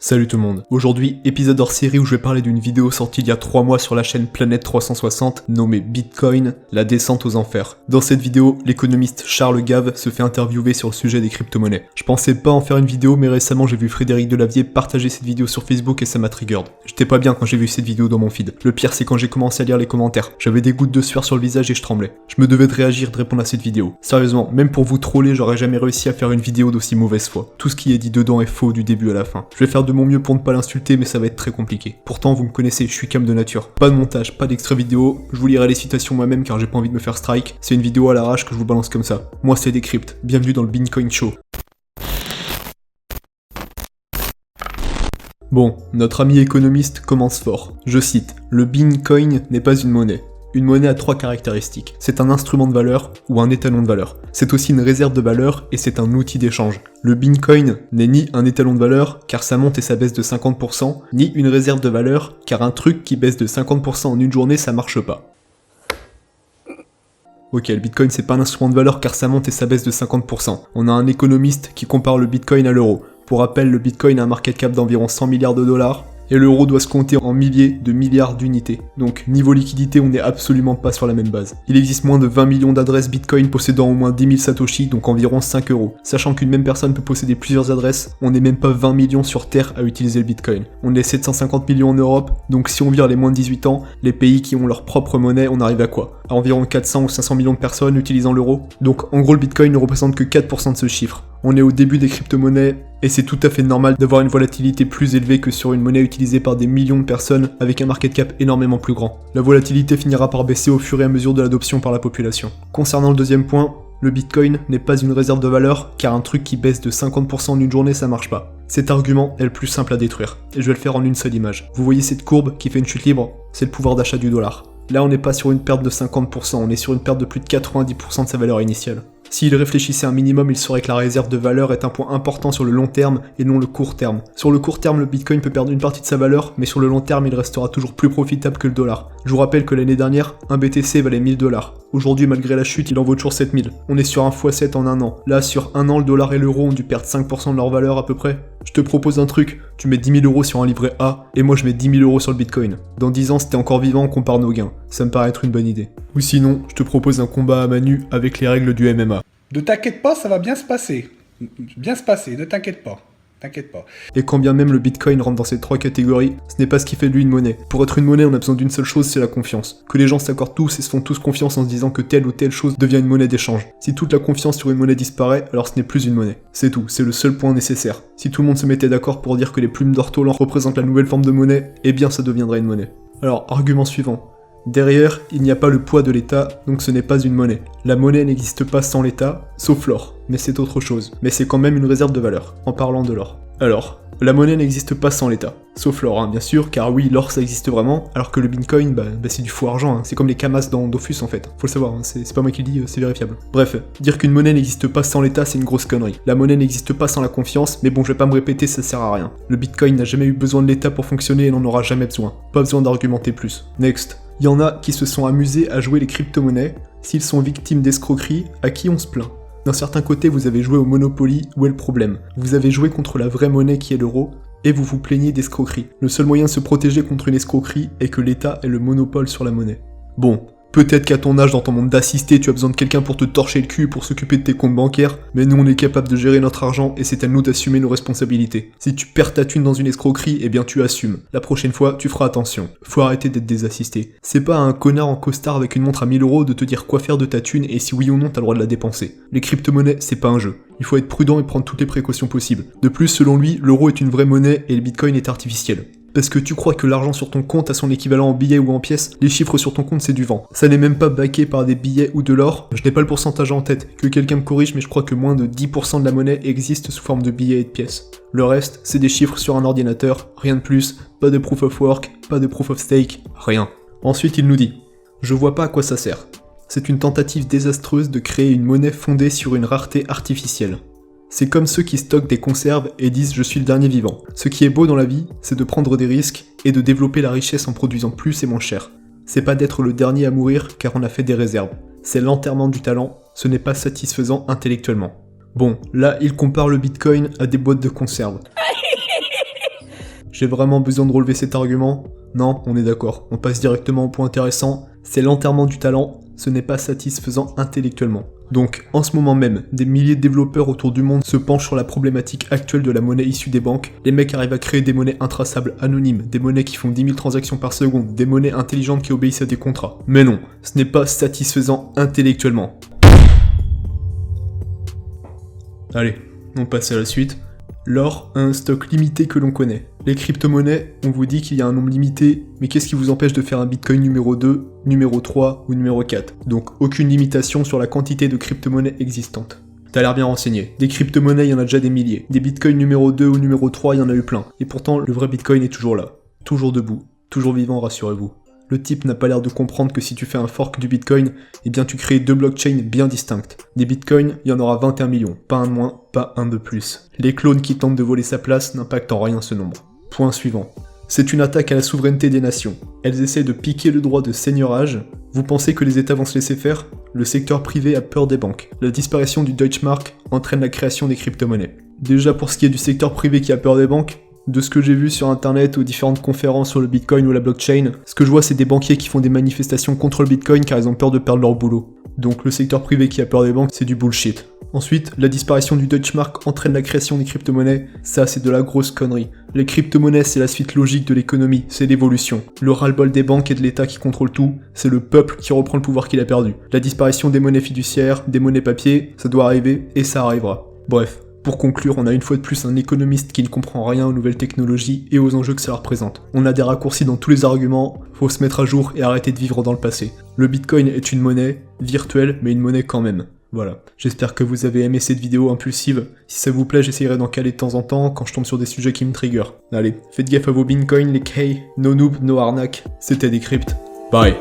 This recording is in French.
Salut tout le monde, aujourd'hui épisode hors série où je vais parler d'une vidéo sortie il y a 3 mois sur la chaîne Planète 360 nommée Bitcoin, la descente aux enfers. Dans cette vidéo, l'économiste Charles Gave se fait interviewer sur le sujet des crypto-monnaies. Je pensais pas en faire une vidéo mais récemment j'ai vu Frédéric Delavier partager cette vidéo sur Facebook et ça m'a triggered. J'étais pas bien quand j'ai vu cette vidéo dans mon feed. Le pire c'est quand j'ai commencé à lire les commentaires. J'avais des gouttes de sueur sur le visage et je tremblais. Je me devais de réagir, de répondre à cette vidéo. Sérieusement, même pour vous troller, j'aurais jamais réussi à faire une vidéo d'aussi mauvaise foi. Tout ce qui est dit dedans est faux du début à la fin. Je vais faire de mon mieux pour ne pas l'insulter mais ça va être très compliqué. Pourtant vous me connaissez, je suis calme de nature. Pas de montage, pas d'extrait vidéo, je vous lirai les citations moi-même car j'ai pas envie de me faire strike. C'est une vidéo à l'arrache que je vous balance comme ça. Moi c'est Decrypt, bienvenue dans le Bitcoin Show. Bon, notre ami économiste commence fort. Je cite, le Bitcoin n'est pas une monnaie. Une monnaie a 3 caractéristiques. C'est un instrument de valeur ou un étalon de valeur. C'est aussi une réserve de valeur et c'est un outil d'échange. Le Bitcoin n'est ni un étalon de valeur car ça monte et ça baisse de 50%, ni une réserve de valeur car un truc qui baisse de 50% en une journée ça marche pas. Ok, le Bitcoin c'est pas un instrument de valeur car ça monte et ça baisse de 50%. On a un économiste qui compare le Bitcoin à l'euro. Pour rappel, le Bitcoin a un market cap d'environ 100 milliards de dollars. Et l'euro doit se compter en milliers de milliards d'unités. Donc niveau liquidité, on n'est absolument pas sur la même base. Il existe moins de 20 millions d'adresses Bitcoin possédant au moins 10 000 Satoshi, donc environ 5 euros. Sachant qu'une même personne peut posséder plusieurs adresses, on n'est même pas 20 millions sur Terre à utiliser le Bitcoin. On est 750 millions en Europe, donc si on vire les moins de 18 ans, les pays qui ont leur propre monnaie, on arrive à quoi? À environ 400 ou 500 millions de personnes utilisant l'euro. Donc en gros le Bitcoin ne représente que 4% de ce chiffre. On est au début des crypto-monnaies, et c'est tout à fait normal d'avoir une volatilité plus élevée que sur une monnaie utilisée par des millions de personnes avec un market cap énormément plus grand. La volatilité finira par baisser au fur et à mesure de l'adoption par la population. Concernant le deuxième point, le Bitcoin n'est pas une réserve de valeur, car un truc qui baisse de 50% en une journée ça marche pas. Cet argument est le plus simple à détruire, et je vais le faire en une seule image. Vous voyez cette courbe qui fait une chute libre? C'est le pouvoir d'achat du dollar. Là on n'est pas sur une perte de 50%, on est sur une perte de plus de 90% de sa valeur initiale. S'il réfléchissait un minimum, il saurait que la réserve de valeur est un point important sur le long terme et non le court terme. Sur le court terme, le Bitcoin peut perdre une partie de sa valeur, mais sur le long terme, il restera toujours plus profitable que le dollar. Je vous rappelle que l'année dernière, un BTC valait 1000 $. Aujourd'hui, malgré la chute, il en vaut toujours 7000. On est sur un x7 en un an. Là, sur un an, le dollar et l'euro ont dû perdre 5% de leur valeur à peu près. Je te propose un truc, tu mets 10 000 € sur un livret A, et moi je mets 10 000 € sur le Bitcoin. Dans 10 ans, si t'es encore vivant, on compare nos gains. Ça me paraît être une bonne idée. Ou sinon, je te propose un combat à main nue avec les règles du MMA. Ne t'inquiète pas, ça va bien se passer. Bien se passer, ne t'inquiète pas. T'inquiète pas. Et quand bien même le Bitcoin rentre dans ces 3 catégories, ce n'est pas ce qui fait de lui une monnaie. Pour être une monnaie, on a besoin d'une seule chose, c'est la confiance. Que les gens s'accordent tous et se font tous confiance en se disant que telle ou telle chose devient une monnaie d'échange. Si toute la confiance sur une monnaie disparaît, alors ce n'est plus une monnaie. C'est tout, c'est le seul point nécessaire. Si tout le monde se mettait d'accord pour dire que les plumes d'ortolan représentent la nouvelle forme de monnaie, eh bien ça deviendrait une monnaie. Alors, argument suivant. Derrière, il n'y a pas le poids de l'État, donc ce n'est pas une monnaie. La monnaie n'existe pas sans l'État, sauf l'or, mais c'est autre chose. Mais c'est quand même une réserve de valeur, en parlant de l'or. Alors, la monnaie n'existe pas sans l'État. Sauf l'or, hein, bien sûr, car oui, l'or ça existe vraiment, alors que le Bitcoin, c'est du faux argent, hein. C'est comme les camas dans Dofus en fait. Faut le savoir, hein. C'est pas moi qui le dis, c'est vérifiable. Bref, dire qu'une monnaie n'existe pas sans l'État, c'est une grosse connerie. La monnaie n'existe pas sans la confiance, mais bon, je vais pas me répéter, ça sert à rien. Le Bitcoin n'a jamais eu besoin de l'État pour fonctionner et n'en aura jamais besoin. Pas besoin d'argumenter plus. Next. Il y en a qui se sont amusés à jouer les crypto-monnaies. S'ils sont victimes d'escroqueries, à qui on se plaint? D'un certain côté, vous avez joué au Monopoly, où est le problème? Vous avez joué contre la vraie monnaie qui est l'euro, et vous vous plaignez d'escroquerie. Le seul moyen de se protéger contre une escroquerie est que l'État ait le monopole sur la monnaie. Bon, peut-être qu'à ton âge, dans ton monde d'assisté, tu as besoin de quelqu'un pour te torcher le cul et pour s'occuper de tes comptes bancaires, mais nous on est capable de gérer notre argent et c'est à nous d'assumer nos responsabilités. Si tu perds ta thune dans une escroquerie, eh bien tu assumes. La prochaine fois, tu feras attention. Faut arrêter d'être des assistés. C'est pas à un connard en costard avec une montre à 1000 € de te dire quoi faire de ta thune et si oui ou non t'as le droit de la dépenser. Les crypto-monnaies, c'est pas un jeu. Il faut être prudent et prendre toutes les précautions possibles. De plus, selon lui, l'euro est une vraie monnaie et le Bitcoin est artificiel. Parce que tu crois que l'argent sur ton compte a son équivalent en billets ou en pièces, les chiffres sur ton compte c'est du vent. Ça n'est même pas backé par des billets ou de l'or, je n'ai pas le pourcentage en tête, que quelqu'un me corrige mais je crois que moins de 10% de la monnaie existe sous forme de billets et de pièces. Le reste, c'est des chiffres sur un ordinateur, rien de plus, pas de proof of work, pas de proof of stake, rien. Ensuite il nous dit, je vois pas à quoi ça sert. C'est une tentative désastreuse de créer une monnaie fondée sur une rareté artificielle. C'est comme ceux qui stockent des conserves et disent je suis le dernier vivant. Ce qui est beau dans la vie, c'est de prendre des risques et de développer la richesse en produisant plus et moins cher. C'est pas d'être le dernier à mourir car on a fait des réserves. C'est l'enterrement du talent, ce n'est pas satisfaisant intellectuellement. Bon, là il compare le Bitcoin à des boîtes de conserve. J'ai vraiment besoin de relever cet argument? Non, on est d'accord. On passe directement au point intéressant. C'est l'enterrement du talent, ce n'est pas satisfaisant intellectuellement. Donc, en ce moment même, des milliers de développeurs autour du monde se penchent sur la problématique actuelle de la monnaie issue des banques. Les mecs arrivent à créer des monnaies intraçables anonymes, des monnaies qui font 10 000 transactions par seconde, des monnaies intelligentes qui obéissent à des contrats. Mais non, ce n'est pas satisfaisant intellectuellement. Allez, on passe à la suite. L'or a un stock limité que l'on connaît. Les crypto-monnaies, on vous dit qu'il y a un nombre limité, mais qu'est-ce qui vous empêche de faire un Bitcoin numéro 2, numéro 3 ou numéro 4? Donc aucune limitation sur la quantité de crypto-monnaies existantes. T'as l'air bien renseigné. Des crypto-monnaies, il y en a déjà des milliers. Des Bitcoins numéro 2 ou numéro 3, il y en a eu plein. Et pourtant, le vrai Bitcoin est toujours là. Toujours debout. Toujours vivant, rassurez-vous. Le type n'a pas l'air de comprendre que si tu fais un fork du Bitcoin, eh bien tu crées deux blockchains bien distinctes. Des Bitcoins, il y en aura 21 millions, pas un de moins, pas un de plus. Les clones qui tentent de voler sa place n'impactent en rien ce nombre. Point suivant. C'est une attaque à la souveraineté des nations. Elles essaient de piquer le droit de seigneurage. Vous pensez que les États vont se laisser faire? Le secteur privé a peur des banques. La disparition du Deutschmark entraîne la création des crypto-monnaies. Déjà pour ce qui est du secteur privé qui a peur des banques, de ce que j'ai vu sur internet ou différentes conférences sur le Bitcoin ou la blockchain, ce que je vois c'est des banquiers qui font des manifestations contre le Bitcoin car ils ont peur de perdre leur boulot. Donc le secteur privé qui a peur des banques, c'est du bullshit. Ensuite, la disparition du Deutschmark entraîne la création des crypto-monnaies, ça c'est de la grosse connerie. Les crypto-monnaies c'est la suite logique de l'économie, c'est l'évolution. Le ras-le-bol des banques et de l'État qui contrôle tout, c'est le peuple qui reprend le pouvoir qu'il a perdu. La disparition des monnaies fiduciaires, des monnaies papier, ça doit arriver et ça arrivera. Bref. Pour conclure, on a une fois de plus un économiste qui ne comprend rien aux nouvelles technologies et aux enjeux que ça représente. On a des raccourcis dans tous les arguments, faut se mettre à jour et arrêter de vivre dans le passé. Le Bitcoin est une monnaie, virtuelle, mais une monnaie quand même. Voilà. J'espère que vous avez aimé cette vidéo impulsive. Si ça vous plaît, j'essayerai d'en caler de temps en temps quand je tombe sur des sujets qui me trigger. Allez, faites gaffe à vos Bitcoins, les K, no noob, no arnaque. C'était Decrypt. Bye.